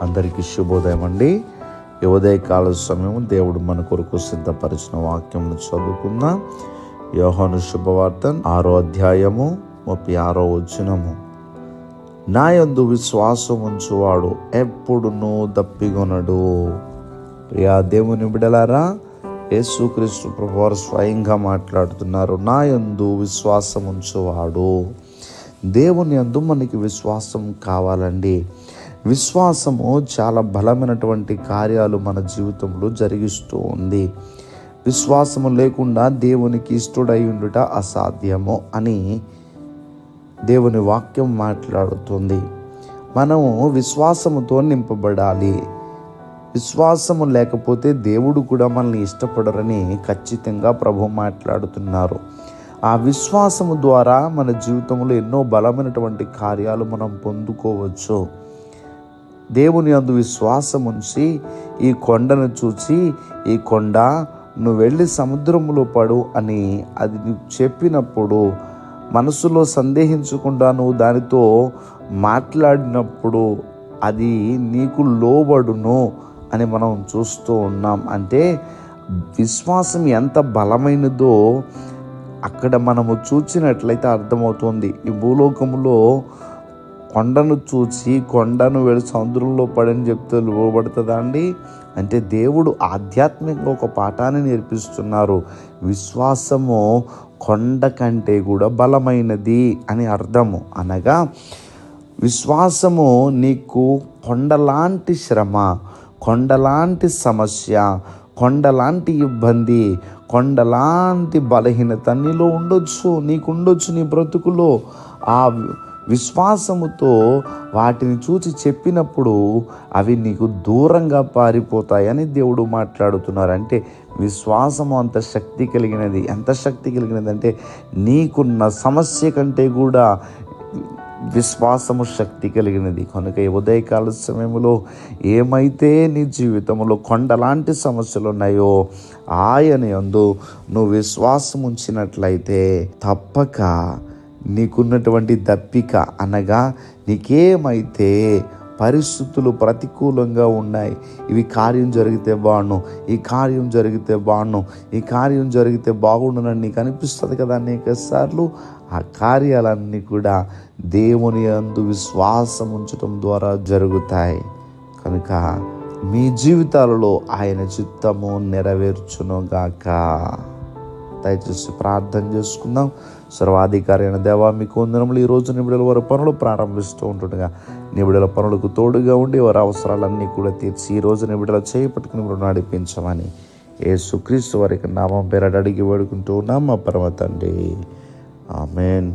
అందరికీ శుభోదయం అండి. ఈ ఉదయకాల సమయం దేవుడు మన కొరకు సిద్ధపరిచిన వాక్యమును చదువుకుందాం. యోహాను శుభవార్త 6వ అధ్యాయము 36వ వచనము. నా యందు విశ్వాసం ఉంచువాడు ఎప్పుడునూ దప్పిగొనడు. ప్రియా దేవుని బిడ్డలారా, యేసుక్రీస్తు ప్రభువారు స్వయంగా మాట్లాడుతున్నారు. నా యందు విశ్వాసం ఉంచువాడు. దేవుని యందు మనకి విశ్వాసం కావాలండి. విశ్వాసము చాలా బలమైనటువంటి కార్యాలు మన జీవితంలో జరిగిస్తూ ఉంది. విశ్వాసము లేకుండా దేవునికి ఇష్టడై ఉండుట అసాధ్యము అని దేవుని వాక్యం మాట్లాడుతుంది. మనము విశ్వాసముతో నింపబడాలి. విశ్వాసము లేకపోతే దేవుడు కూడా మనల్ని ఇష్టపడరని ఖచ్చితంగా ప్రభు మాట్లాడుతున్నారు. ఆ విశ్వాసము ద్వారా మన జీవితంలో ఎన్నో బలమైనటువంటి కార్యాలు మనం పొందుకోవచ్చు. దేవుని యందు విశ్వాసం ఉంచి ఈ కొండను చూసి, ఈ కొండ నువ్వు వెళ్ళి సముద్రంలో పడు అని అది నువ్వు చెప్పినప్పుడు, మనసులో సందేహించకుండా నువ్వు దానితో మాట్లాడినప్పుడు అది నీకు లోబడును అని మనం చూస్తూ ఉన్నాం. అంటే విశ్వాసం ఎంత బలమైనదో అక్కడ మనము చూసినట్లయితే అర్థమవుతుంది. ఈ భూలోకంలో కొండను చూసి కొండను వెళ్ళి సముద్రంలో పడని చెప్తే లోబడుతుందా అండి? అంటే దేవుడు ఆధ్యాత్మికంగా ఒక పాఠాన్ని నేర్పిస్తున్నారు. విశ్వాసము కొండ కంటే కూడా బలమైనది అని అర్థము. అనగా విశ్వాసము నీకు కొండలాంటి శ్రమ, కొండలాంటి సమస్య, కొండలాంటి ఇబ్బంది, కొండలాంటి బలహీనత నీలో ఉండొచ్చు, నీకుండొచ్చు నీ బ్రతుకులో. ఆ విశ్వాసముతో వాటిని చూసి చెప్పినప్పుడు అవి నీకు దూరంగా పారిపోతాయని దేవుడు మాట్లాడుతున్నారు. అంటే విశ్వాసము అంత శక్తి కలిగినది. ఎంత శక్తి కలిగినది అంటే నీకున్న సమస్య కంటే కూడా విశ్వాసము శక్తి కలిగినది. కనుక ఈ ఉదయకాల సమయంలో ఏమైతే నీ జీవితంలో కొండలాంటి సమస్యలు ఉన్నాయో ఆయన యందు నువ్వు విశ్వాసం ఉంచినట్లయితే తప్పక నీకున్నటువంటి దప్పిక, అనగా నీకేమైతే పరిస్థితులు ప్రతికూలంగా ఉన్నాయి, ఇవి కార్యం జరిగితే బాగుండు, ఈ కార్యం జరిగితే బాగుండు, ఈ కార్యం జరిగితే బాగుండునని నీకు అనిపిస్తుంది కదా అనేక సార్లు. ఆ కార్యాలన్నీ కూడా దేవుని యందు విశ్వాసం ఉంచడం ద్వారా జరుగుతాయి. కనుక మీ జీవితాలలో ఆయన చిత్తము నెరవేర్చునుగాక. దయచేసి ప్రార్థన చేసుకుందాం. సర్వాధికారి అయిన దేవా, మీకు వందనములు. ఈ రోజు నీ బిడ్డల వారి పనులు ప్రారంభిస్తూ ఉంటుండగా నీ బిడ్డల పనులకు తోడుగా ఉండి వారి అవసరాలన్నీ కూడా తీర్చి ఈ రోజు నీ బిడ్డల చేయి పట్టుకుని మీరు నడిపించమని యేసుక్రీస్తు వారికి నామం పేరట అడిగి వేడుకుంటూ ఉన్నాం మా పరమ తండ్రి. ఆమేన్.